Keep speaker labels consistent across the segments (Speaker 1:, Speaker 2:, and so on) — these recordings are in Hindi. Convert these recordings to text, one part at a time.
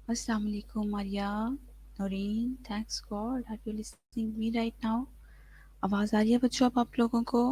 Speaker 1: Assalamu alaikum, Maria, Noreen. Thanks God. Are you listening me right now? आवाज़ आ रही है बच्चों अब आप लोगों को?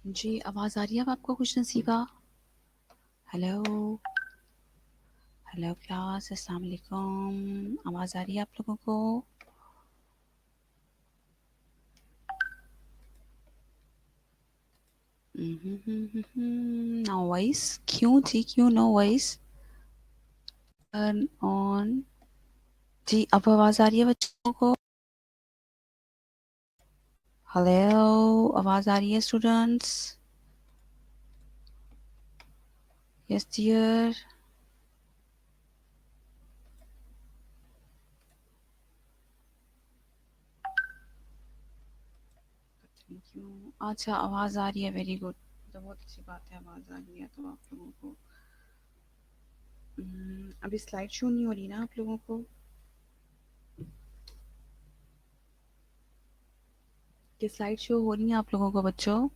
Speaker 1: जी, आवाज़ आ रही है अब आपको खुश नसीबा? हेलो, हेलो क्लास, अस्सलाम वालेकुम। आवाज़ आ रही है आप लोगों को? No voice? क्यों जी, क्यों नो वॉइस? Turn on. जी, अब आवाज़ आ रही है बच्चों को? हेलो, आवाज़ आ रही है स्टूडेंट्स? Yes dear. क्यों? अच्छा, आवाज़ आ रही है, वेरी गुड। तो बहुत अच्छी बात है, आवाज़ आ रही है तो आप लोगों को। अभी स्लाइड शो नहीं हो रही ना आप लोगों को? कि स्लाइड शो हो रही है आप लोगों को बच्चों?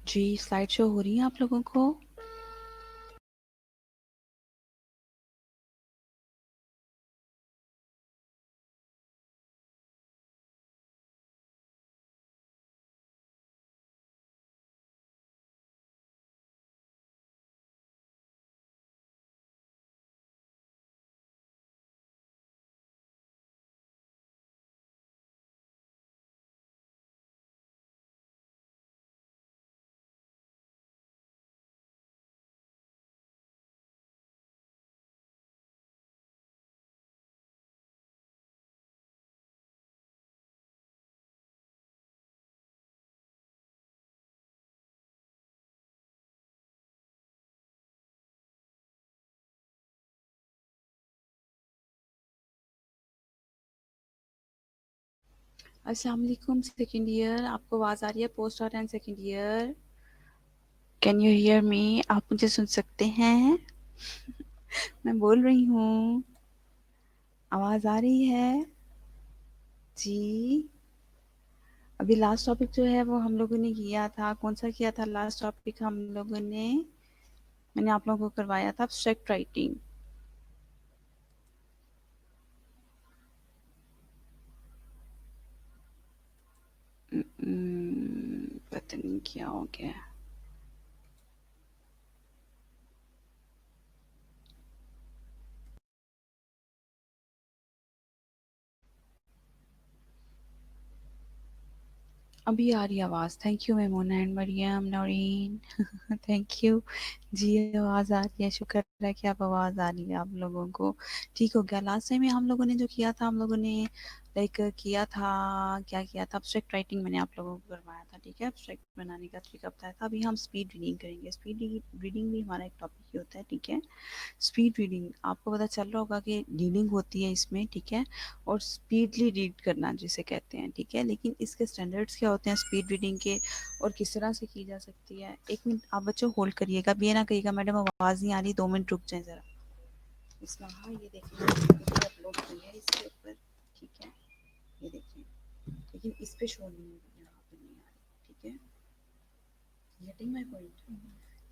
Speaker 1: जी, स्लाइड शो हो रही है आप लोगों को? अस्सलाम वालेकुम सेकंड ईयर, आपको आवाज़ आ रही है? Post out and second year, can you hear me? आप मुझे सुन सकते हैं? मैं बोल रही हूँ, आवाज़ आ रही है? जी, अभी लास्ट टॉपिक जो है वो हम लोगों ने किया था, कौन सा किया था लास्ट टॉपिक हम लोगों ने? मैंने आप लोगों को करवाया था एब्स्ट्रैक्ट राइटिंग। पता नहीं क्या हो गया। अभी आ रही आवाज़। Thank you Memona and Maryam, Naureen. Thank you. जी, आवाज़ आ रही है, शुक्र है कि आप आवाज़ आ रही है आप लोगों को। ठीक हो गया। लास्ट टाइम में हम लोगों ने जो किया था, हम लोगों ने लाइक किया था, क्या किया था? एब्स्ट्रैक्ट राइटिंग मैंने आप लोगों को करवाया था, ठीक है? एब्स्ट्रैक्ट बनाने का तरीका बताया था। अभी हम स्पीड रीडिंग करेंगे। स्पीड रीडिंग भी हमारा एक टॉपिक ही होता है, ठीक है? स्पीड रीडिंग आपको पता चल रहा होगा कि रीडिंग होती है इसमें, ठीक है? और स्पीडली रीड करना जिसे कहते हैं, ठीक है? लेकिन इसके स्टैंडर्ड्स क्या होते हैं स्पीड रीडिंग के, और किस तरह से की जा सकती है? एक मिनट आप बच्चों होल्ड करिएगा, अब ये ना कहिएगा मैडम आवाज़ नहीं आ रही, 2 मिनट रुक जाए ज़रा। इसमें हाँ, ये देखिए अपलोड की है इसके ऊपर, ठीक है? ये देखिए, लेकिन इस पे शो नहीं हो रही, यहाँ पे नहीं आ रही, ठीक है? Getting my point?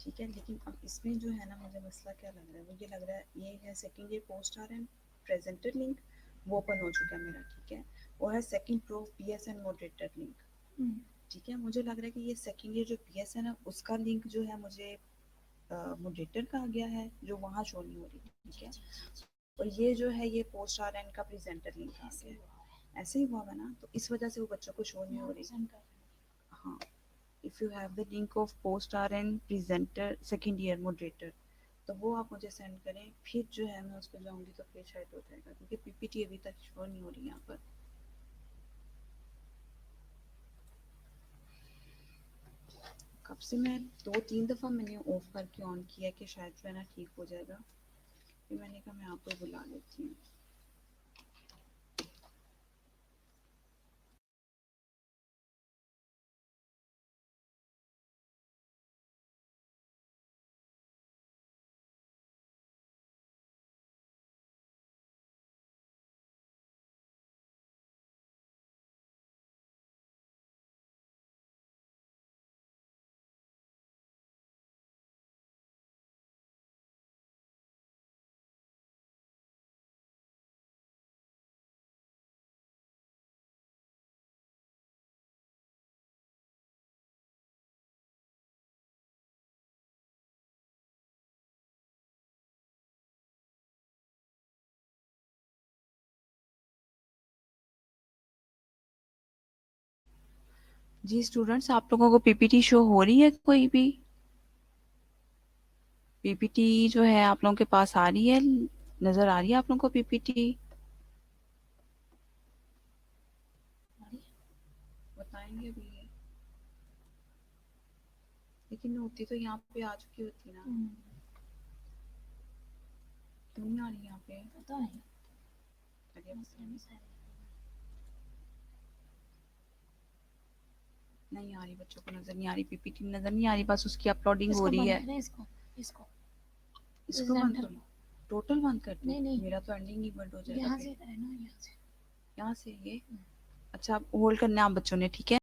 Speaker 1: ठीक है, लेकिन अब इसमें जो है ना, मुझे मसला क्या लग रहा है, मुझे लग रहा है ये है second year post R and presented link, वो ओपन हो चुका है मेरा, ठीक है। वो है second pro PSN moderator link, ठीक है। मुझे लग रहा है कि ये सेकंड ईयर जो पीएसएन है उसका लिंक जो है मुझे मॉडरेटर का आ गया है, जो वहाँ शो नहीं हो रही, ठीक है। और ये जो है ये पोस्ट आर एन का प्रेजेंटर लिंक आ गया है, ऐसे ही हुआ है ना, तो इस वजह से वो बच्चों को शो नहीं हो रही। हाँ, if you have the link of post R N presenter second year moderator, तो वो आप मुझे सेंड करें, फिर जो है मैं उस पर जाऊँगी तो फिर शायद हो जाएगा, क्योंकि पीपीटी अभी तक शो नहीं हो रही यहाँ पर। कब से मैं 2-3 दफ़ा मैंने ऑफ करके ऑन किया कि शायद जो है ना ठीक हो जाएगा, फिर मैंने कहा मैं आपको बुला लेती हूँ। जी स्टूडेंट्स, आप लोगों को पीपीटी शो हो रही है कोई भी? पीपीटी जो है आप लोगों के पास आ रही है, नज़र आ रही है आप लोगों को पीपीटी? बताएंगे अभी ये, लेकिन होती तो यहाँ पे आ चुकी होती ना, क्यों नहीं आ रही यहाँ पे? पता नहीं। नहीं आ रही, बच्चों को नजर नहीं आ रही, पीपीटी नजर नहीं आ रही, बस उसकी अपलोडिंग हो रही है। इसको इसको इसको बंद कर लो, टोटल बंद कर दो। नहीं मेरा तो एंडिंग ही बंद हो जाएगा। यहाँ से है ना, यहाँ से ये। अच्छा, आप होल्ड करना आप बच्चों ने, ठीक है।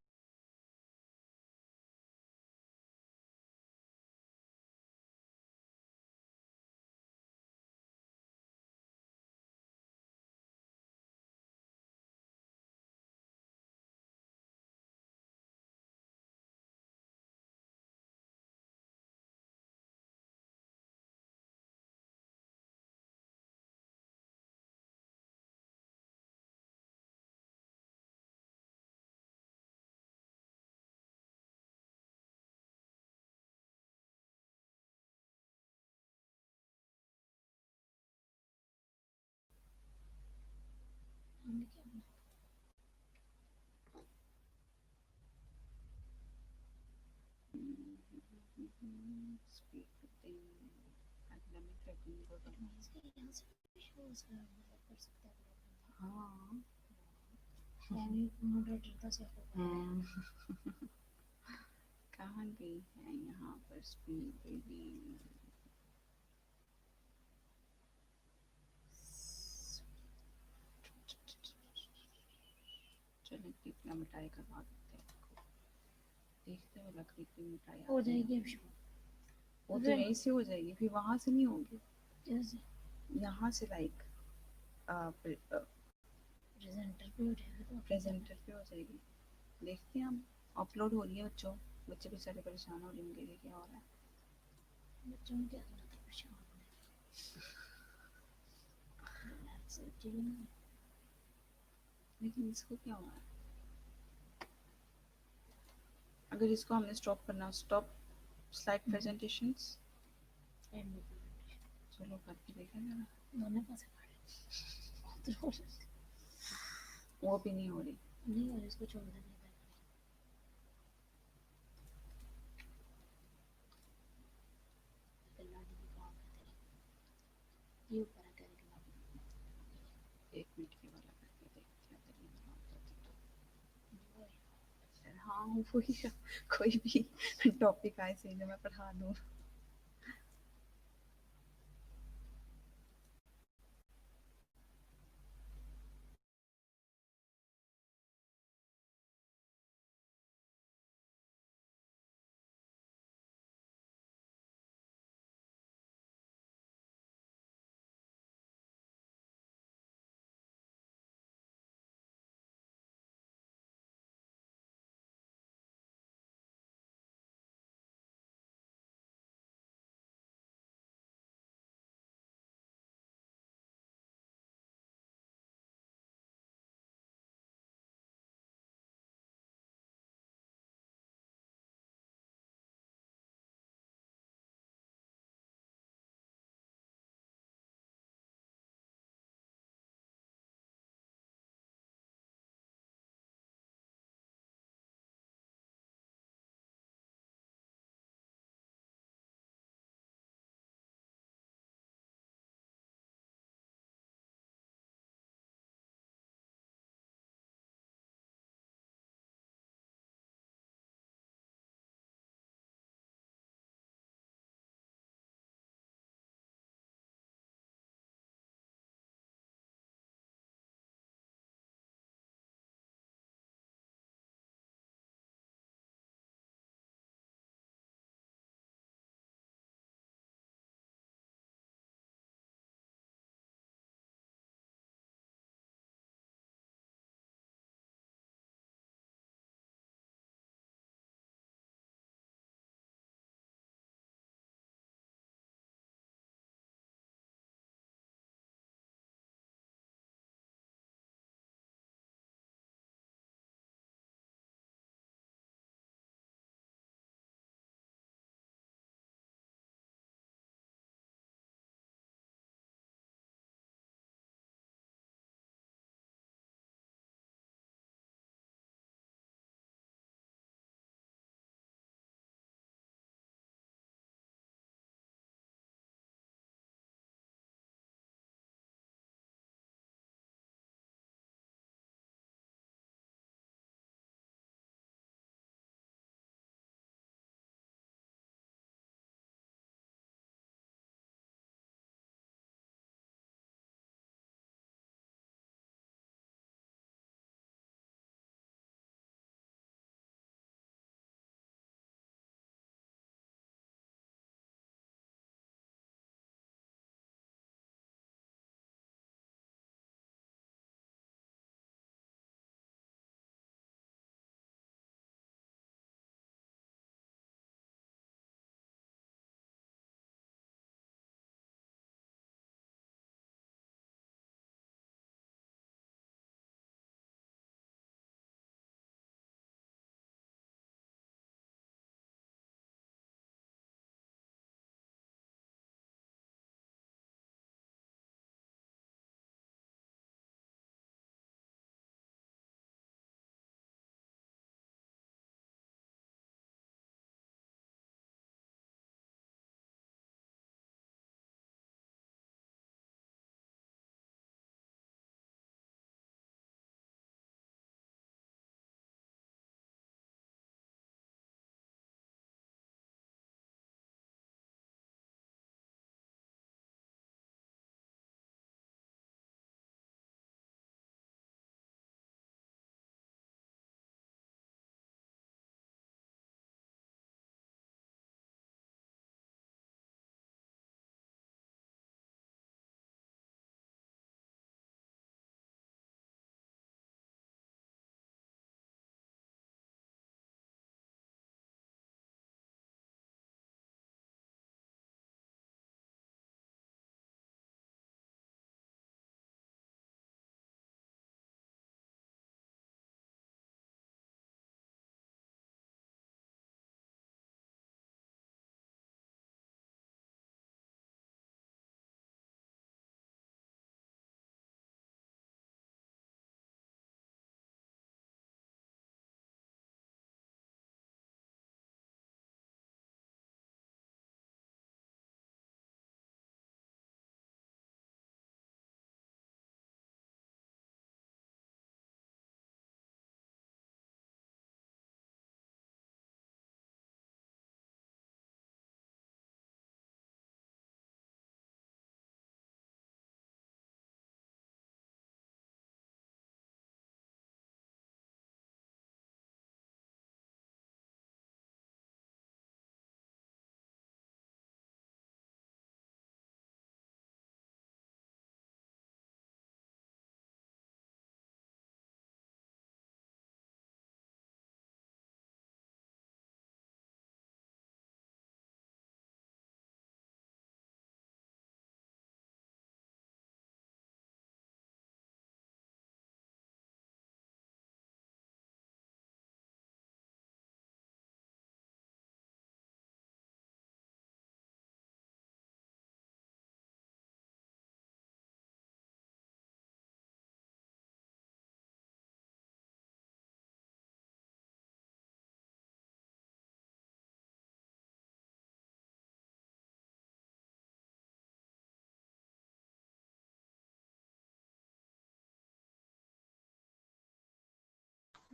Speaker 1: हाँ कहाँ गई है यहाँ पर स्पीड बेबी? चलो कितना मिटाई करवा देते हैं इसको। देखते हैं लकड़ी की मिटाई हो जाएगी अब। वो तो यहीं से हो जाएगी, फिर वहां से नहीं होगी। यहाँ से लाइक प्रेजेंटर पे हो जाएगा, तो प्रेजेंटर पे हो जाएगी। देखते हैं हम, अपलोड हो रही है बच्चों, बच्चे बेचारे परेशान हो रहे होंगे कि क्या हो रहा है। बच्चों में क्या जरूरत है परेशान होने की, लेकिन इसको क्या हुआ है? अगर इसको हमने स्टॉप करना, स्टॉप स्लाइड प्रेजेंटेशंस, चलो करके देखा जरा, दोनों पास वो भी नहीं हो रही। नहीं और इसको छोड़ देना ये ऊपर एक मिनट के वाला करके देखते हैं, अगर ये बनाता तो। हाँ वही, कोई भी टॉपिक आए सही, मैं पढ़ा दूँ।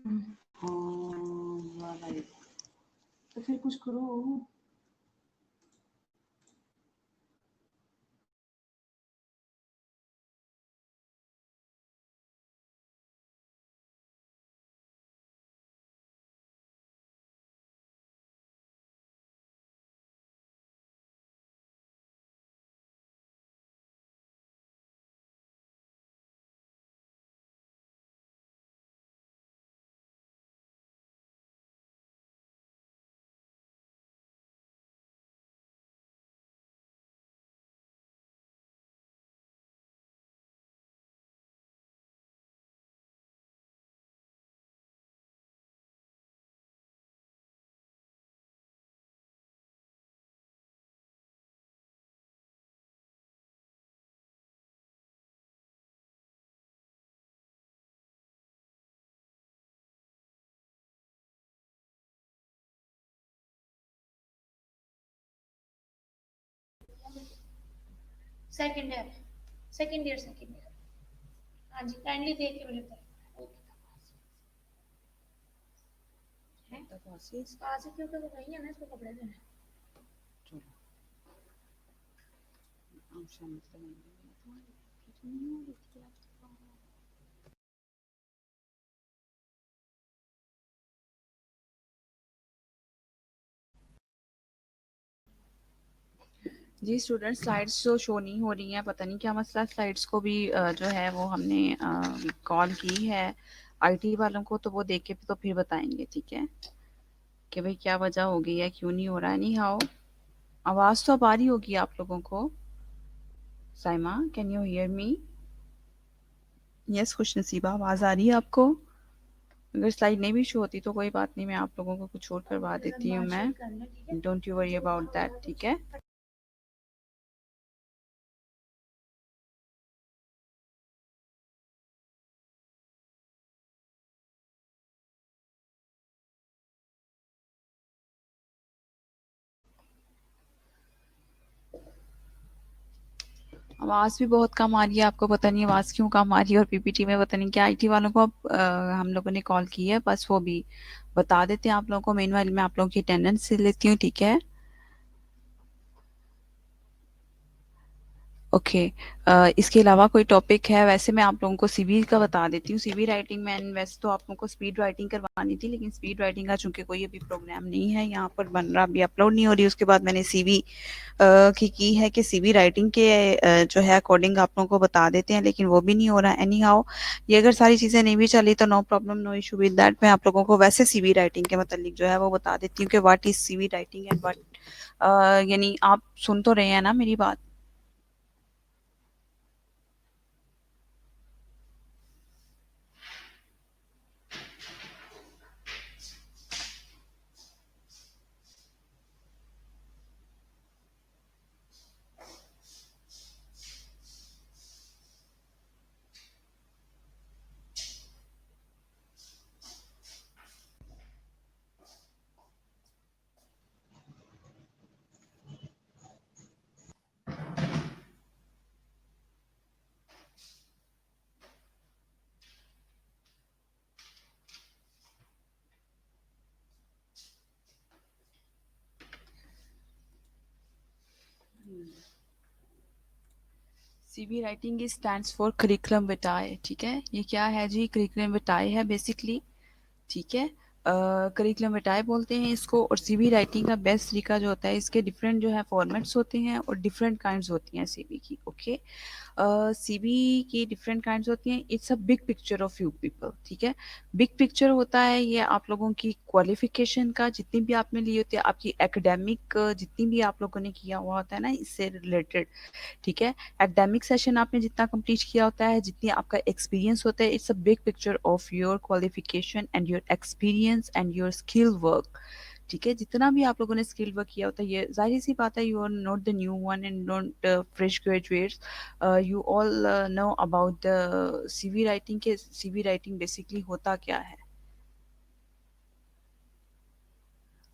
Speaker 1: हाँ वाला ही। तो फिर कुछ करो।
Speaker 2: Second year, second year, second year. हाँ जी, काइंडली देख के मुझे बताइए। कहाँ से क्यों, तो वही है ना, इसको कपड़े देने।
Speaker 1: जी स्टूडेंट, स्लाइड्स जो शो नहीं हो रही हैं, पता नहीं क्या मसला। स्लाइड्स को भी जो है वो हमने कॉल की है आईटी वालों को, तो वो देख के तो फिर बताएंगे, ठीक है, कि भाई क्या वजह हो गई है, क्यों नहीं हो रहा है। नहीं हाउ, आवाज़ तो अब आ रही होगी आप लोगों को। Saima, can you hear me? Yes खुश नसीबा, आवाज़ आ रही है आपको? अगर स्लाइड नहीं भी शो होती तो कोई बात नहीं, मैं आप लोगों को कुछ और करवा देती हूँ मैं। Don't you worry about that, ठीक है। आवाज़ भी बहुत कम आ रही है, आपको पता नहीं आवाज़ क्यों कम आ रही है, और पीपीटी में पता नहीं क्या। आईटी वालों को अब हम लोगों ने कॉल की है, बस वो भी बता देते हैं आप लोगों को। मेनवाइल मैं आप लोगों की अटेंडेंस लेती हूँ, ठीक है। ओके। इसके अलावा कोई टॉपिक है? वैसे मैं आप लोगों को सीवी का बता देती हूँ। सीवी राइटिंग में वैसे तो आप लोगों को स्पीड राइटिंग करवानी थी, लेकिन स्पीड राइटिंग का चूंकि कोई अभी प्रोग्राम नहीं है यहाँ पर बन रहा, अभी अपलोड नहीं हो रही। उसके बाद मैंने सीवी की है कि सीवी राइटिंग के जो है अकॉर्डिंग आप लोगों को बता देते हैं, लेकिन वो भी नहीं हो रहा है। एनी हाउ, ये अगर सारी चीज़ें नहीं भी चली तो no problem, no issue with that. मैं आप लोगों को वैसे सीवी राइटिंग के मतलब जो है वो बता देती हूँ कि what is CV writing and what, यानी आप सुन तो रहे हैं ना मेरी बात? CV writing stands for curriculum vitae, ठीक है। ये क्या है जी? करिकुलम विटाए है बेसिकली, ठीक है। करिकुलम विटाए बोलते हैं इसको। और सीवी राइटिंग का बेस्ट तरीका जो होता है, इसके डिफरेंट जो है फॉर्मेट्स होते हैं और डिफरेंट काइंड्स होती हैं सीवी की, ओके। सीवी की डिफरेंट काइंड्स होती हैं। It's a big picture of you people, ठीक है। बिग पिक्चर होता है ये आप लोगों की क्वालिफिकेशन का, जितनी भी आपने ली होती है, आपकी एकेडमिक जितनी भी आप लोगों ने किया हुआ होता है ना इससे रिलेटेड, ठीक है। एकेडमिक सेशन आपने जितना कंप्लीट किया होता है, जितनी आपका एक्सपीरियंस होता है, it's a big picture of your qualification and your experience and your skill work, ठीक है। जितना भी आप लोगों ने स्किल वर्क किया होता है, ये जाहिर सी बात है, you are not the new one and not fresh graduates. You all know about the CV writing के सीवी राइटिंग बेसिकली होता क्या है।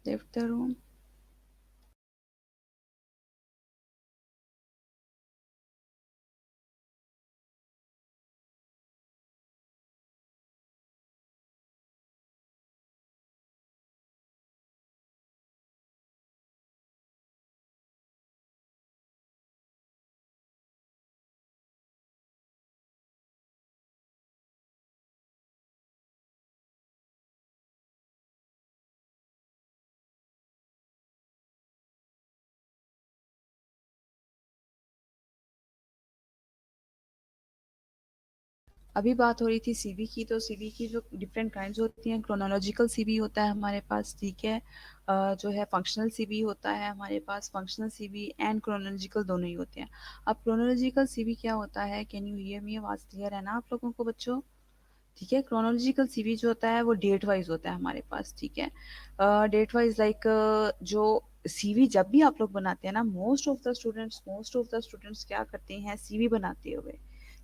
Speaker 1: Left the room. अभी बात हो रही थी सीवी की, तो सीवी की जो डिफरेंट काइंड्स होती हैं, क्रोनोलॉजिकल सीवी होता है हमारे पास, ठीक है। जो है फंक्शनल सीवी होता है हमारे पास, फंक्शनल सीवी एंड क्रोनोलॉजिकल दोनों ही होते हैं। अब क्रोनोलॉजिकल सीवी क्या होता है, कैन यू हियर मी, आवाज़ क्लियर है ना आप लोगों को बच्चों? ठीक है। क्रोनोलॉजिकल सीवी जो होता है वो डेट वाइज होता है हमारे पास, ठीक है। डेट वाइज लाइक जो सीवी जब भी आप लोग बनाते हैं ना, मोस्ट ऑफ द स्टूडेंट्स क्या करते हैं सीवी बनाते हुए,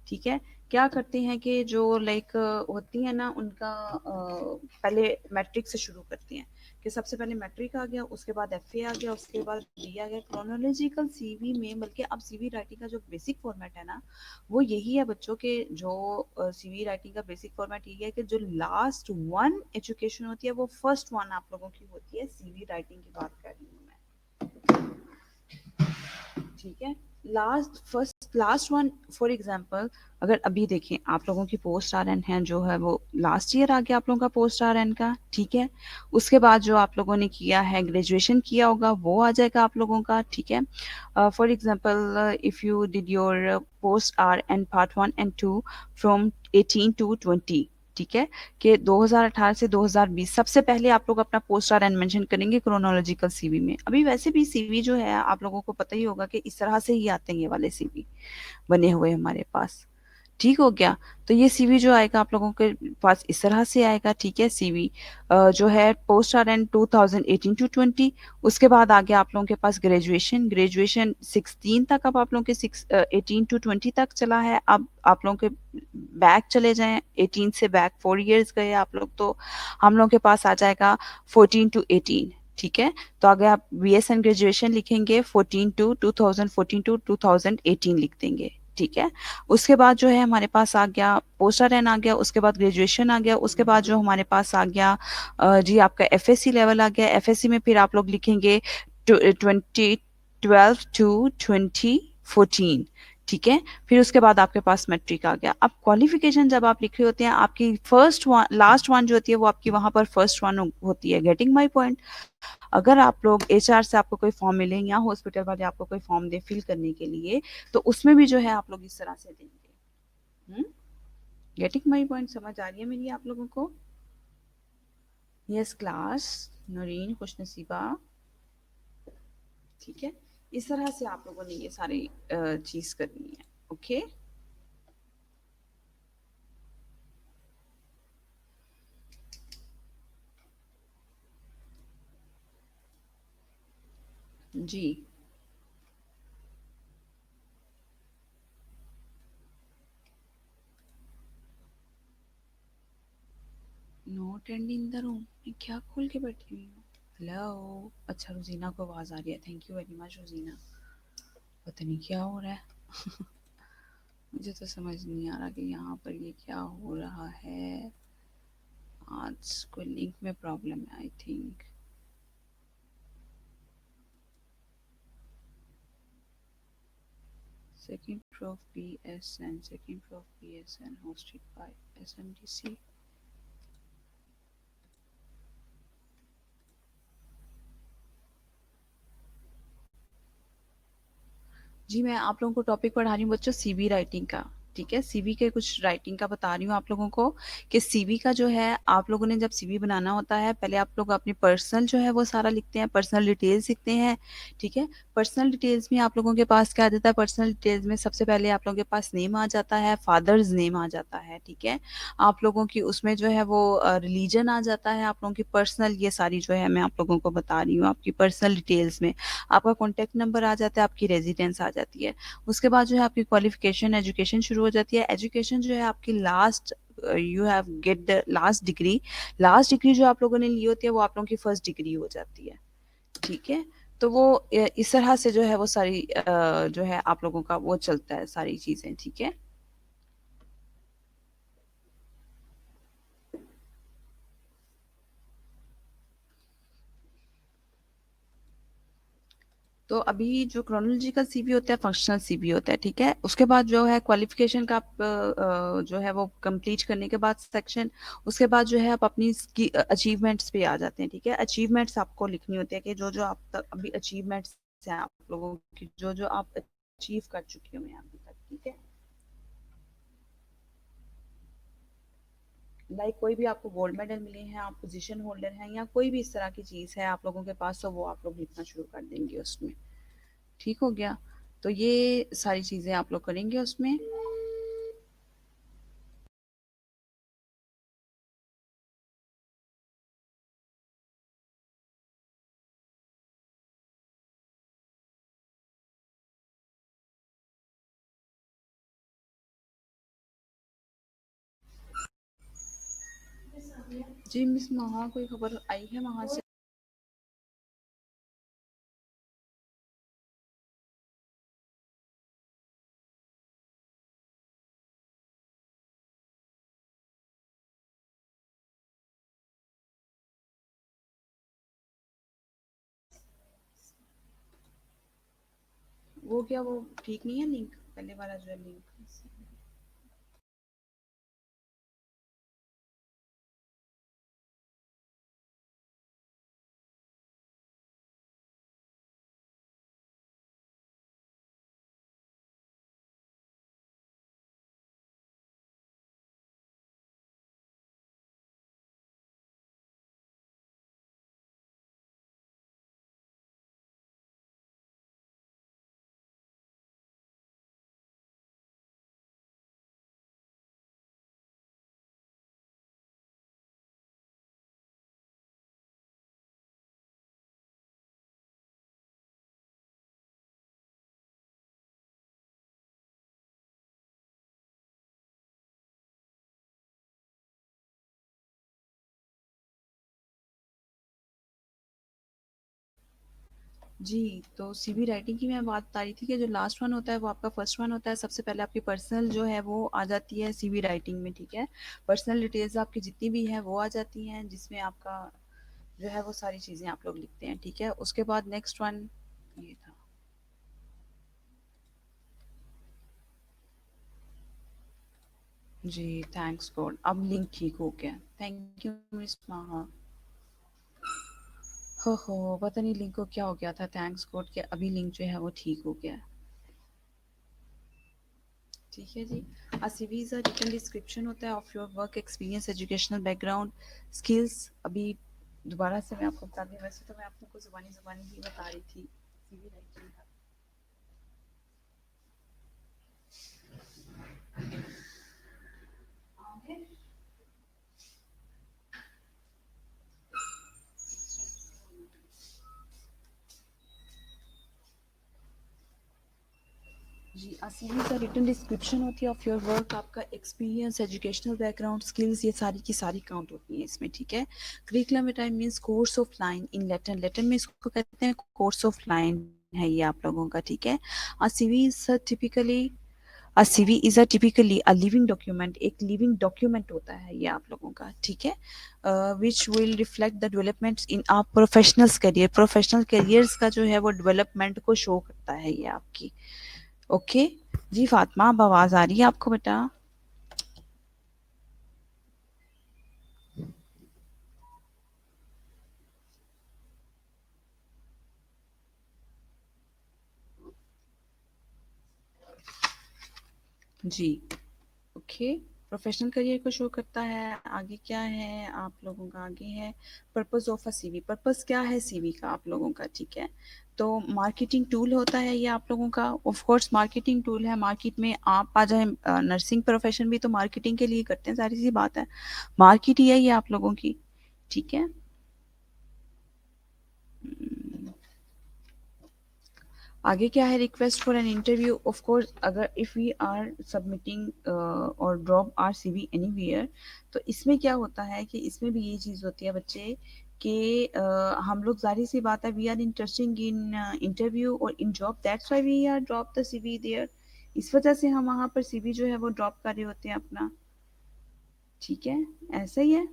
Speaker 1: ठीक है, क्या करते हैं कि जो लाइक होती है ना उनका पहले मैट्रिक से शुरू करते हैं कि सबसे पहले मैट्रिक आ गया, उसके बाद एफए आ गया, उसके बाद डी आ गया। क्रोनोलॉजिकल सीवी में बल्कि अब सीवी राइटिंग का जो बेसिक फॉर्मेट है ना, वो यही है बच्चों के, जो सीवी राइटिंग का बेसिक फॉर्मेट यही है कि जो लास्ट वन एजुकेशन होती है वो फर्स्ट वन आप लोगों की होती है। सीवी राइटिंग की बात कर रही हूँ मैं, ठीक है। लास्ट वन, फॉर एग्जांपल अगर अभी देखें आप लोगों की पोस्ट आरएन है जो है वो लास्ट ईयर आ गया आप लोगों का पोस्ट आरएन का, ठीक है। उसके बाद जो आप लोगों ने किया है ग्रेजुएशन किया होगा वो आ जाएगा आप लोगों का, ठीक है। For example if you did your post R N part 1 and 2 from 18 to 20, ठीक है, कि 2018 से 2020 सबसे पहले आप लोग अपना पोस्ट आर एन मेंशन करेंगे क्रोनोलॉजिकल सीवी में। अभी वैसे भी सीवी जो है आप लोगों को पता ही होगा कि इस तरह से ही आते हैं ये वाले सीवी बने हुए हमारे पास, ठीक हो गया। तो ये सीवी जो आएगा आप लोगों के पास इस तरह से आएगा, ठीक है। सीवी जो है पोस्ट आर एन 2018 to 20, उसके बाद आ गया आप लोगों के पास ग्रेजुएशन, ग्रेजुएशन 16 तक, अब आप लोगों के 18 to 20 तक चला है। अब आप लोगों के बैक चले जाएं, 18 से बैक 4 इयर्स गए आप लोग, तो हम लोगों के पास आ जाएगा 14 to 18, ठीक है। तो अगर आप बीएसएन ग्रेजुएशन लिखेंगे 2014 to 2018 लिख देंगे, ठीक है। उसके बाद जो है हमारे पास आ गया पोस्टर एन आ गया, उसके बाद ग्रेजुएशन आ गया, उसके बाद जो हमारे पास आ गया जी आपका एफएससी लेवल आ गया। एफएससी में फिर आप लोग लिखेंगे 2012 to 2014, ठीक है। फिर उसके बाद आपके पास मैट्रिक आ गया। अब क्वालिफिकेशन जब आप लिख रहे होते हैं, आपकी फर्स्ट वन लास्ट वन जो होती है वो आपकी वहां पर फर्स्ट वन होती है। Getting my point? अगर आप लोग एचआर से आपको कोई फॉर्म मिले या हॉस्पिटल वाले आपको कोई फॉर्म दे फिल करने के लिए, तो उसमें भी जो है आप लोग इस तरह से देंगे। गेटिंग माई पॉइंट समझ आ रही है मेरी आप लोगों को? यस क्लास, नौरीन, खुश नसीबा, ठीक है। इस तरह से आप लोगों ने ये सारी चीज करनी है, ओके। जी। Not and in the room, मैं क्या खोल के बैठी हुई हूँ? हेलो, अच्छा रोजीना को आवाज आ रही है, थैंक यू वेरी मच रोजीना। पता नहीं क्या हो रहा है मुझे तो समझ नहीं आ रहा कि यहाँ पर ये क्या हो रहा है। आज कोई लिंक में प्रॉब्लम है I think. Second Prof BSN, Second Prof BSN hosted by SMDC। जी मैं आप लोगों को टॉपिक पढ़ा रही हूँ बच्चों सीवी राइटिंग का, ठीक है। सीवी के कुछ राइटिंग का बता रही हूँ आप लोगों को कि सीवी का जो है आप लोगों ने जब सीवी बनाना होता है, पहले आप लोग अपनी पर्सनल जो है वो सारा लिखते हैं, पर्सनल डिटेल्स लिखते हैं, ठीक है। पर्सनल डिटेल्स में आप लोगों के पास क्या आ जाता है, पर्सनल डिटेल्स में सबसे पहले आप लोगों के पास नेम आ जाता है, फादर्स नेम आ जाता है, ठीक है। आप लोगों की उसमें जो है वो रिलीजन आ जाता है, आप लोगों की पर्सनल, ये सारी जो है मैं आप लोगों को बता रही हूँ आपकी पर्सनल डिटेल्स में। आपका कॉन्टैक्ट नंबर आ जाता है, आपकी रेजिडेंस आ जाती है। उसके बाद जो है आपकी क्वालिफिकेशन एजुकेशन शुरू हो जाती है। एजुकेशन जो है आपकी last, you have get the last degree. Last degree जो आप लोगों ने ली होती है वो आप लोगों की फर्स्ट डिग्री हो जाती है, ठीक है। तो वो इस तरह से जो है वो सारी जो है आप लोगों का वो चलता है सारी चीजें, ठीक है। तो अभी जो क्रोनोलॉजिकल सीवी होता है फंक्शनल सीवी होता है, ठीक है। उसके बाद जो है क्वालिफिकेशन का आप जो है वो कंप्लीट करने के बाद सेक्शन, उसके बाद जो है आप अपनी अचीवमेंट्स पे आ जाते हैं, ठीक है। अचीवमेंट्स आपको लिखनी होती है कि जो जो आप तक अभी अचीवमेंट्स हैं आप लोगों की, जो जो आप अचीव कर चुके हो हैं अभी तक, ठीक है। लाइक कोई भी आपको गोल्ड मेडल मिले हैं, आप पोजीशन होल्डर हैं, या कोई भी इस तरह की चीज़ है आप लोगों के पास, तो वो आप लोग लिखना शुरू कर देंगे उसमें। ठीक हो गया? तो ये सारी चीज़ें आप लोग करेंगे उसमें। जी मिस महा, कोई खबर आई है वहाँ से? वो क्या, वो ठीक नहीं है लिंक, पहले वाला जो है लिंक? जी, तो सीवी राइटिंग की मैं बात बता रही थी कि जो लास्ट वन होता है वो आपका फर्स्ट वन होता है। सबसे पहले आपकी पर्सनल जो है वो आ जाती है सीवी राइटिंग में, ठीक है? पर्सनल डिटेल्स आपकी जितनी भी हैं वो आ जाती हैं, जिसमें आपका जो है वो सारी चीज़ें आप लोग लिखते हैं, ठीक है? उसके बाद नेक्स्ट वन ये था। जी, थैंक्स गॉड, अब लिंक ठीक हो गया। थैंक यू मिस माहा। हो पता नहीं लिंक को क्या हो गया था, थैंक्स गॉड कि अभी लिंक जो है वो ठीक हो गया। ठीक है जी। A CV is a written description होता है of your work experience, educational background, skills. अभी दोबारा से मैं आपको बता दूँ, वैसे तो मैं आपको ज़ुबानी ज़ुबानी ही बता रही थी सीवी राइटिंग का। जी, सीवी का रिटन डिस्क्रिप्शन होती है ऑफ योर वर्क, आपका एक्सपीरियंस, एजुकेशनल बैकग्राउंड, स्किल्स, ये सारी की सारी काउंट होती हैं इसमें, ठीक है? Curriculum time means course of line in Latin, Latin में इसको कहते हैं कोर्स ऑफ लाइन है ये आप लोगों का, ठीक है? CV is typically a CV is a typically a living document, एक लिविंग डॉक्यूमेंट होता है ये आप लोगों का, ठीक है? Which will reflect the developments in our professional career, professional careers का जो है वो डेवलपमेंट को शो करता है ये आपकी। ओके जी फातिमा, अब आवाज आ रही है आपको बेटा? जी, ओके। प्रोफेशनल करियर को शो करता है। आगे क्या है आप लोगों का? आगे है purpose of a CV. Purpose क्या है सीवी का आप लोगों का, ठीक है? तो मार्केटिंग टूल होता है ये आप लोगों का। ऑफ कोर्स मार्केटिंग टूल है। मार्केट में आप आ जाए, नर्सिंग प्रोफेशन भी तो मार्केटिंग के लिए करते हैं, सारी सी बात है। मार्केट ही है ये आप लोगों की, ठीक है? आगे क्या है? Request for an interview. Of course अगर इफ़ वी आर सबमिटिंग और ड्रॉप आर सीवी एनीवेयर, तो इसमें क्या होता है कि इसमें भी ये चीज़ होती है बच्चे कि हम लोग, जाहिर सी बात है, we are interesting in interview और in job, that's why we are drop the CV there. इस वजह से हम वहाँ पर सीवी जो है वो ड्रॉप कर रहे होते हैं अपना, ठीक है? ऐसा ही है,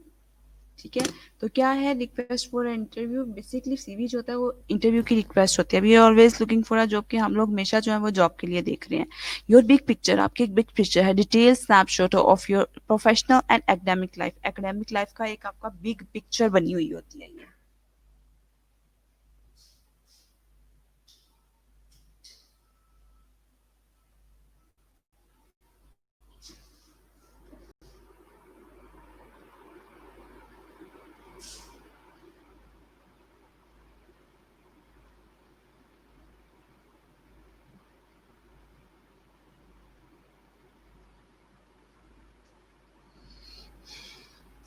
Speaker 1: ठीक है? तो क्या है request for interview? Basically CV जो होता है वो इंटरव्यू की रिक्वेस्ट होती है। We are always looking for a job, कि हम लोग हमेशा जो है वो जॉब के लिए देख रहे हैं। योर बिग पिक्चर, आपकी एक बिग पिक्चर है, detail snapshot of your professional and academic life. Academic life का एक आपका बिग पिक्चर बनी हुई होती है ये।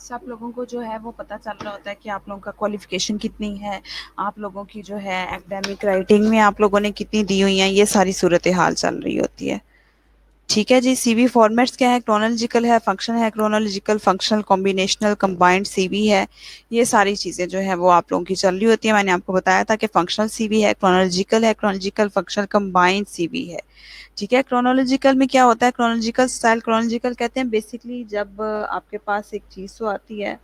Speaker 1: सब लोगों को जो है वो पता चल रहा होता है कि आप लोगों का क्वालिफिकेशन कितनी है, आप लोगों की जो है एकेडमिक राइटिंग में आप लोगों ने कितनी दी हुई है, ये सारी सूरत हाल चल रही होती है। ठीक है जी। सीवी फॉर्मेट्स क्या है? क्रोनोलॉजिकल है, फंक्शन है, chronological, functional, combinational, combined CV है। ये सारी चीजें जो है वो आप लोगों की चल रही होती है। मैंने आपको बताया था कि फंक्शनल सीवी है, क्रोनोलॉजिकल है, क्रोनोलॉजिकल फंक्शनल कंबाइंड सीवी है। ठीक है। क्रोनोलॉजिकल में क्या होता है? क्रोनोलॉजिकल स्टाइल, क्रोनोलॉजिकल कहते हैं बेसिकली जब आपके पास एक चीज तो आती है।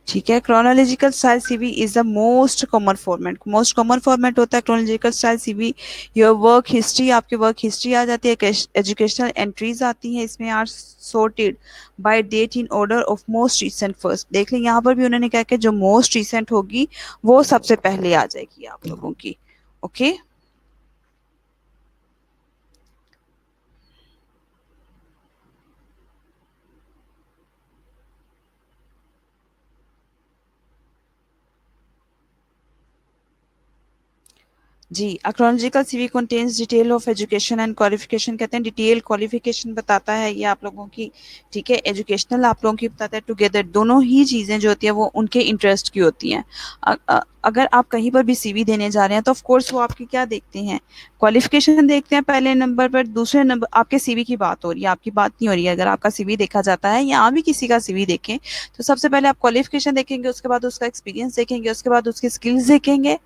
Speaker 1: ठीक है। Chronological style CV is the most common format. Most common format होता है chronological style CV. Your work history, आपकी वर्क हिस्ट्री आ जाती है, एजुकेशनल एंट्रीज आती हैं, इसमें are sorted by date in order of most recent first. देख लें यहाँ पर भी उन्होंने कहा कि जो मोस्ट रिसेंट होगी वो सबसे पहले आ जाएगी आप लोगों की। ओके। जी। A chronological CV contains detail of education and qualification, कहते हैं डिटेल क्वालिफिकेशन बताता है ये आप लोगों की। ठीक है। एजुकेशनल आप लोगों की बताता है, टुगेदर दोनों ही चीजें जो होती है वो उनके इंटरेस्ट की होती हैं। अगर आप कहीं पर भी सीवी देने जा रहे हैं तो ऑफ कोर्स वो आपकी क्या देखते हैं? क्वालिफिकेशन देखते हैं पहले नंबर पर। दूसरे नंबर आपके सीवी की बात हो रही है, आपकी बात नहीं हो रही है। अगर आपका सीवी देखा जाता है या भी किसी का सीवी देखें तो सबसे पहले आप क्वालिफिकेशन देखेंगे, उसके बाद उसका एक्सपीरियंस देखेंगे, उसके बाद उसकी स्किल्स देखेंगे।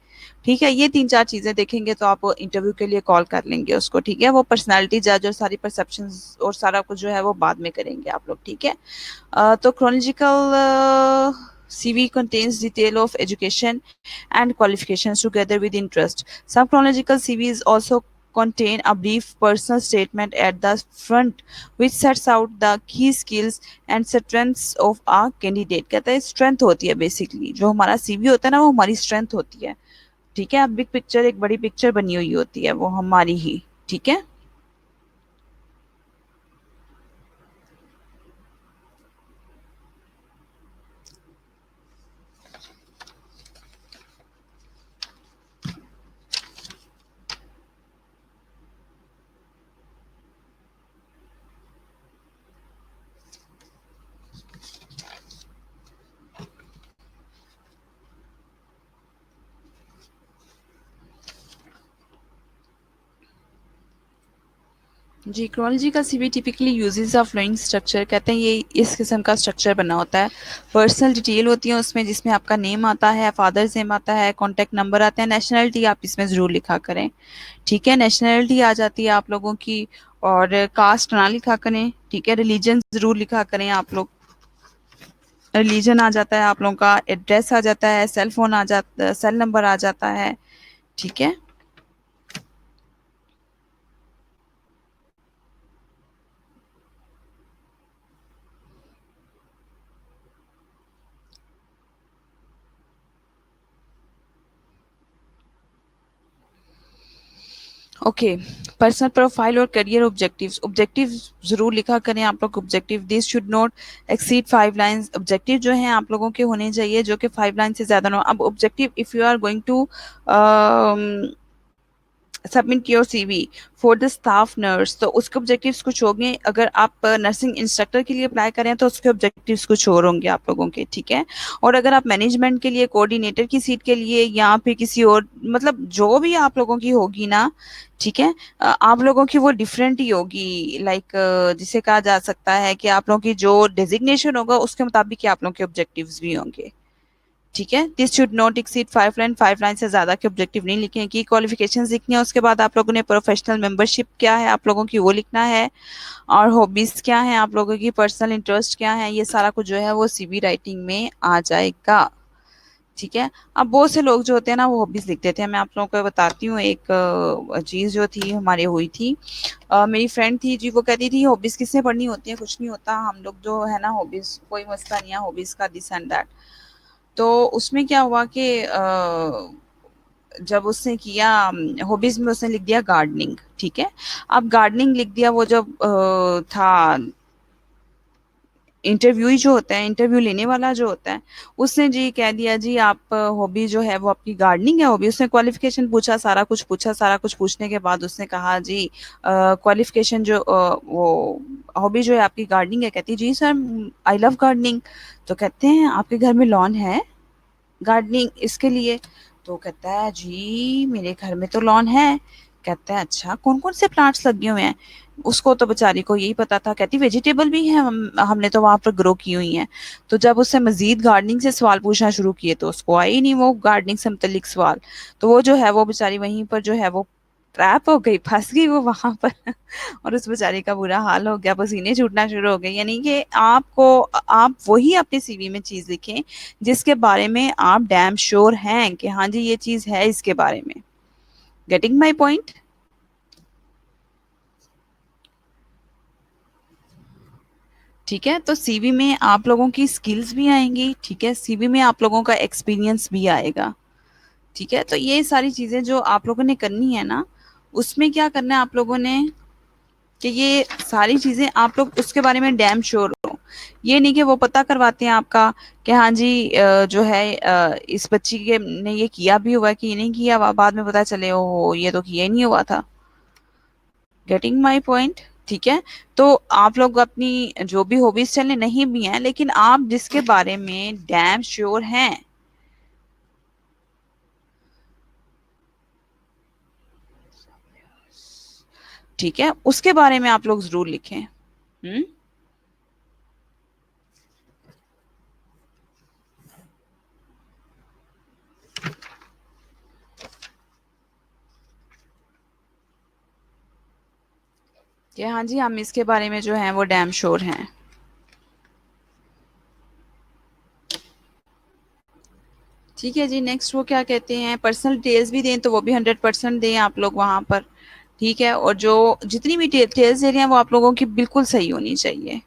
Speaker 1: ठीक है। ये 3-4 चीज़ें देखेंगे तो आप इंटरव्यू के लिए कॉल कर लेंगे उसको। ठीक है। वो पर्सनैलिटी जज और सारी परसेप्शंस और सारा कुछ जो है वो बाद में करेंगे आप लोग। ठीक है। तो chronological CV contains detail of education and qualifications together with interest. Some chronological CVs also contain a brief personal statement at the front which sets out the key skills and strengths of a candidate. कहता है strength होती है बेसिकली, जो हमारा CV होता है ना वो हमारी strength होती है। ठीक है। अब बिग पिक्चर, एक बड़ी पिक्चर बनी हुई होती है वो हमारी ही। ठीक है। जी। क्रोनोलॉजी का CV typically uses a flowing structure, कहते हैं ये इस किस्म का स्ट्रक्चर बना होता है। पर्सनल डिटेल होती है उसमें, जिसमें आपका नेम आता है, फादर्स नेम आता है, कॉन्टैक्ट नंबर आता है, नेशनलिटी आप इसमें ज़रूर लिखा करें। ठीक है। नेशनलिटी आ जाती है आप लोगों की, और कास्ट ना लिखा करें। ठीक है। रिलीजन ज़रूर लिखा करें आप लोग। रिलीजन आ जाता है आप लोगों का, एड्रेस आ जाता है, सेल फोन आ जाता, सेल नंबर आ जाता है। ठीक है। ओके। पर्सनल प्रोफाइल और करियर ऑब्जेक्टिव्स, ऑब्जेक्टिव जरूर लिखा करें आप लोग। Objective this should not exceed 5 lines. Objective जो है आप लोगों के होने चाहिए जो कि 5 लाइन से ज्यादा ना हो। अब objective if you are going to submit your CV for the staff nurse, तो उसके ऑब्जेक्टिव्स कुछ होंगे। अगर आप नर्सिंग इंस्ट्रक्टर के लिए अप्लाई करें तो उसके ऑब्जेक्टिव्स कुछ और होंगे आप लोगों के। ठीक है। और अगर आप मैनेजमेंट के लिए, कोऑर्डिनेटर की सीट के लिए, या फिर किसी और, मतलब जो भी आप लोगों की होगी ना, ठीक है, आप लोगों की वो डिफरेंट ही होगी। लाइक जिसे कहा जा सकता है कि आप लोगों की जो डेजिग्नेशन होगा उसके मुताबिक ही आप लोगों के ऑब्जेक्टिव्स भी होंगे। ठीक है। This should not exceed 5 line. 5 line से ज्यादा के ऑब्जेक्टिव नहीं लिखे हैं। की क्वालिफिकेशंस लिखनी है, उसके बाद आप लोगों ने प्रोफेशनल मेंबरशिप क्या है आप लोगों की वो लिखना है, और हॉबीज क्या है आप लोगों की, पर्सनल इंटरेस्ट क्या है, ये सारा कुछ जो है वो सीवी राइटिंग में आ जाएगा। ठीक है। अब बहुत से लोग जो होते हैं ना वो हॉबीज लिख देते हैं। मैं आप लोगों को बताती हूँ एक चीज जो थी हमारी हुई थी। मेरी फ्रेंड थी जी, वो कहती थी हॉबीज किसने पढ़नी होती है, कुछ नहीं होता, हम लोग जो है ना हॉबीज, कोई मसला नहीं है हॉबीज का, दिस एंड दैट। तो उसमें क्या हुआ कि जब उसने किया हॉबीज में उसने लिख दिया गार्डनिंग। ठीक है। अब गार्डनिंग लिख दिया, वो जब था इंटरव्यू जो होता है, इंटरव्यू लेने वाला जो होता है, उसने जी कह दिया जी आप हॉबी जो है वो आपकी गार्डनिंग है हॉबी। उसने क्वालिफिकेशन पूछा, सारा कुछ पूछा, सारा कुछ पूछने के बाद उसने कहा जी क्वालिफिकेशन जो वो हॉबी जो है आपकी गार्डनिंग है। कहती है जी सर आई लव गार्डनिंग। तो कहते हैं आपके घर में लॉन है गार्डनिंग इसके लिए? तो कहता है जी मेरे घर में तो लॉन है। कहता है अच्छा कौन कौन से प्लांट्स लगे हुए हैं? उसको तो बेचारी को यही पता था। कहती वेजिटेबल भी है, हमने तो वहां पर ग्रो की हुई है। तो जब उससे मजीद गार्डनिंग से सवाल पूछना शुरू किए तो उसको आई नहीं वो गार्डनिंग से मुतलिक सवाल। तो वो जो है वो बेचारी वहीं पर जो है वो ट्रैप हो गई, फंस गई वो वहां पर। और उस बेचारी का बुरा हाल हो गया, पसीने छूटना शुरू हो गए। यानी कि आपको आप वही अपने सीवी में चीज लिखें जिसके बारे में आप डैम श्योर हैं कि हाँ जी ये चीज है इसके बारे में। Getting my point? ठीक है, तो सीवी में आप लोगों की स्किल्स भी आएंगी, ठीक है, सीवी में आप लोगों का एक्सपीरियंस भी आएगा। ठीक है, तो ये सारी चीजें जो आप लोगों ने करनी है ना, उसमें क्या करना है आप लोगों ने कि ये सारी चीजें आप लोग उसके बारे में डैम श्योर हो। ये नहीं कि वो पता करवाते हैं आपका कि हाँ जी जो है इस बच्ची के ने ये किया भी हुआ है कि ये नहीं किया, बाद में पता चले ओ ये तो किया ही नहीं हुआ था। Getting my point? ठीक है, तो आप लोग अपनी जो भी हॉबीज चले नहीं भी हैं लेकिन आप जिसके बारे में डैम श्योर हैं, ठीक है, उसके बारे में आप लोग जरूर लिखें। हम्म। कि हाँ जी हम इसके बारे में जो है वो डैम श्योर हैं। ठीक है जी, नेक्स्ट वो क्या कहते हैं, पर्सनल डिटेल्स भी दें तो वो भी 100% दें आप लोग वहां पर। ठीक है, और जो जितनी भी डिटेल्स दे रहे हैं वो आप लोगों की बिल्कुल सही होनी चाहिए।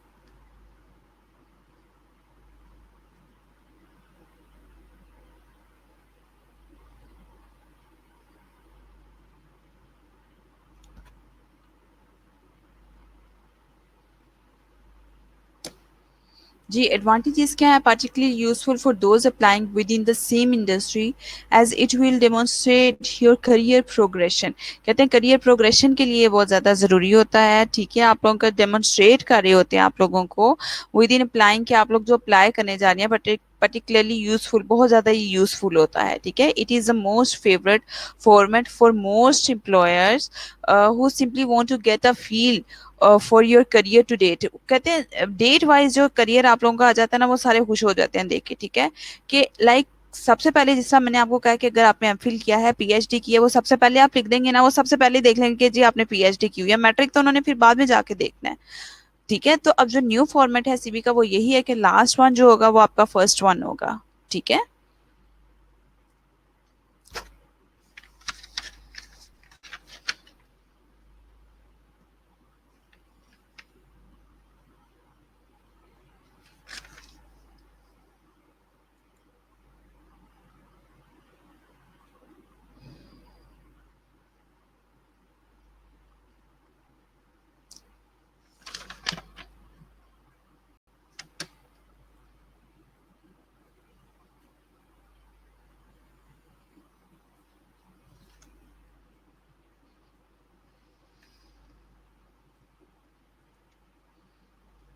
Speaker 1: जी, एडवांटेजेस क्या है? Particularly useful for those applying within the same industry as it will demonstrate your career progression. कहते हैं करियर प्रोग्रेशन के लिए बहुत ज़्यादा ज़रूरी होता है। ठीक है, आप लोगों का डेमोन्स्ट्रेट कर रहे होते हैं आप लोगों को विद इन अप्लाइंग कि आप लोग जो अप्लाई करने जा रहे हैं बट particularly यूजफुल, बहुत ज़्यादा ही यूजफुल होता है। ठीक है, it is the most favourite format for most employers who simply want to get a feel for your career to date. कहते हैं डेट वाइज जो करियर आप लोगों का आ जाता है ना वो सारे खुश हो जाते हैं देख के। ठीक है, कि लाइक सबसे पहले जिस तरह मैंने आपको कहा कि अगर आपने एमफिल किया है, पीएचडी की है, वो सबसे पहले आप लिख देंगे ना, वो सबसे पहले देख लेंगे कि जी आपने पीएचडी की हुई है। मैट्रिक तो उन्होंने फिर बाद में जाके देखना है। ठीक है, तो अब जो न्यू फॉर्मेट है सीबी का वो यही है कि लास्ट वन जो होगा वो आपका फर्स्ट वन होगा। ठीक है,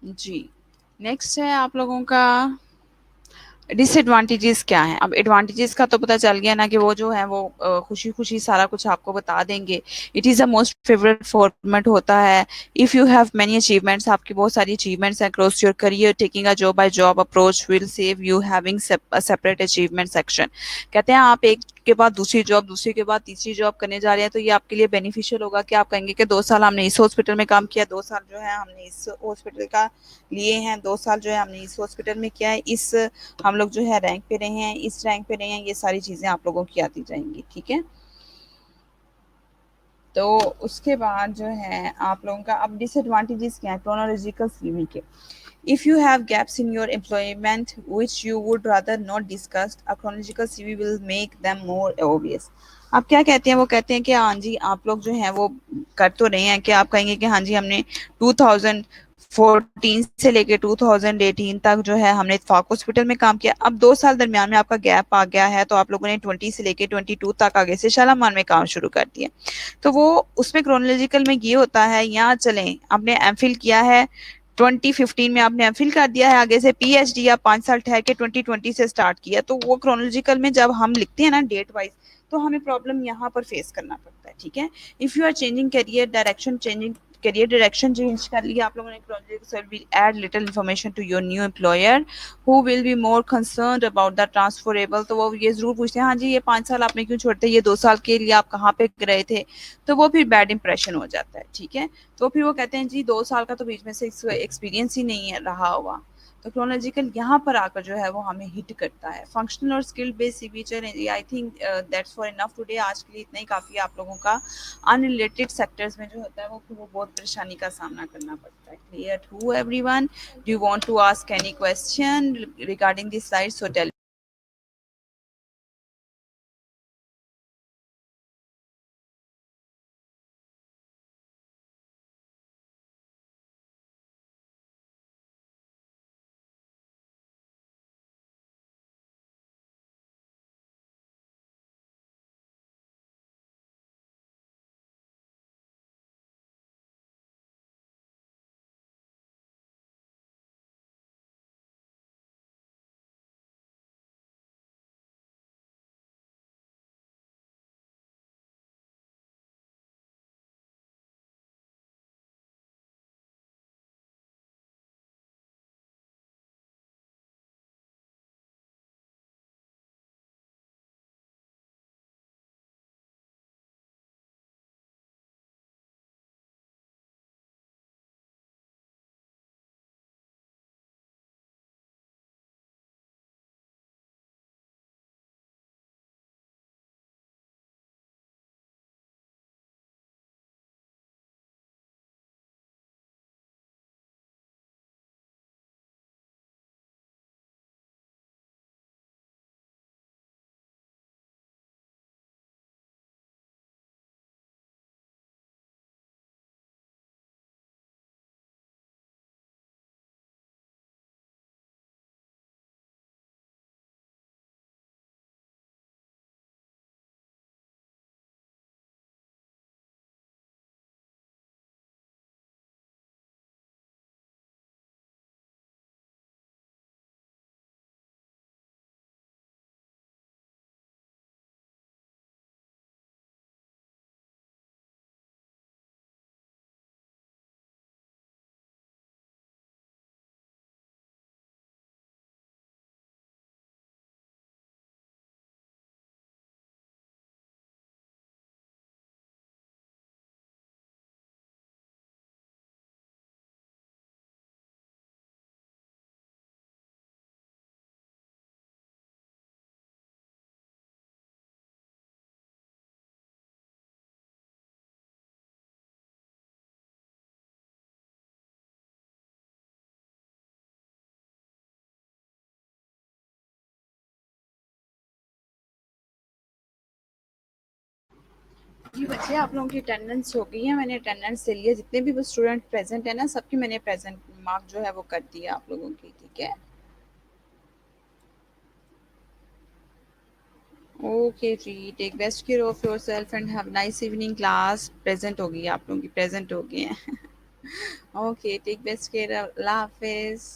Speaker 1: जी, नेक्स्ट है आप लोगों का डिसएडवांटेजेस क्या है। अब एडवांटेजेस का तो पता चल गया ना कि वो जो है वो खुशी खुशी सारा कुछ आपको बता देंगे। It is a most favourite format होता है। If you have many achievements, आपकी बहुत सारी अचीवमेंट्स हैं across your career, taking a job by job approach will save you having a separate achievement section. कहते हैं आप एक के बाद दूसरी जॉब, दूसरी के बाद तीसरी जॉब करने जा रहे हैं तो ये आपके लिए बेनिफिशियल होगा कि आप कहेंगे कि 2 साल हमने इस हॉस्पिटल में काम किया, 2 साल जो है हमने इस हॉस्पिटल का लिए हैं, 2 साल जो है हमने इस हॉस्पिटल में किया है, इस हम लोग जो है रैंक पे रहे हैं, इस रैंक पे रहे हैं, ये सारी चीजें आप लोगों की आती जाएंगी। ठीक है, तो उसके बाद जो है आप लोगों का अब डिसएडवांटेजेस क्या है क्रोनोलॉजिकल सीवी के। If you have gaps in your employment which you would rather not discuss, a chronological CV will make them more obvious. आप क्या कहते हैं? वो कहते हैं कि हाँ जी आप लोग जो है वो कर तो रहे हैं कि आप कहेंगे कि हाँ जी हमने 2014 से लेके 2018 तक जो है हमने इत्तेफाक हॉस्पिटल में काम किया। अब 2 साल दरमियान में आपका गैप आ गया है, तो आप लोगों ने 20 से लेके 22 तक आगे से शालामार में काम शुरू कर दिया। तो वो उसमें क्रोनोलॉजिकल में ये होता है, यहाँ चलें आपने एमफिल किया है 2015 में, आपने एमफिल कर दिया है, आगे से पीएचडी या 5 साल ठहर के 2020 से स्टार्ट किया, तो वो क्रोनोलॉजिकल में जब हम लिखते हैं ना डेट वाइज, तो हमें प्रॉब्लम यहाँ पर फेस करना पड़ता है। ठीक है, if you are changing career direction, changing career direction change कर लिया आप लोगों ने, project sir will add little information to your new employer who will be more concerned about the transferable. तो वो ये जरूर पूछते हैं, हाँ जी ये 5 साल आपने क्यों छोड़ते, ये 2 साल के लिए आप कहाँ पे गए थे, तो वो फिर बैड इंप्रेशन हो जाता है। ठीक है, तो फिर वो कहते हैं जी 2 साल का तो बीच में से एक्सपीरियंस ही नहीं है रहा हुआ। तो क्रोनोलॉजिकल यहाँ पर आकर जो है वो हमें हिट करता है। फंक्शनल और स्किल बेस्ड सीवी चलें, I think that's for enough today, आज के लिए इतना ही काफ़ी आप लोगों का। अनरिलेटेड सेक्टर्स में जो होता है वो बहुत परेशानी का सामना करना पड़ता है। Clear to everyone? Do you want to ask any question regarding this slide? So tell. जी बच्चे, आप लोगों की अटेंडेंस हो गई है, मैंने अटेंडेंस ले लिया, जितने भी वो स्टूडेंट प्रेजेंट है ना सबकी मैंने प्रेजेंट मार्क जो है वो कर दिया आप लोगों की। ठीक है, ओके जी, take best care of yourself and have nice evening. Class present होगी, आप लोगों की प्रेजेंट हो गई है। ओके, टेक बेस्ट केयर, अल्लाह हाफिज।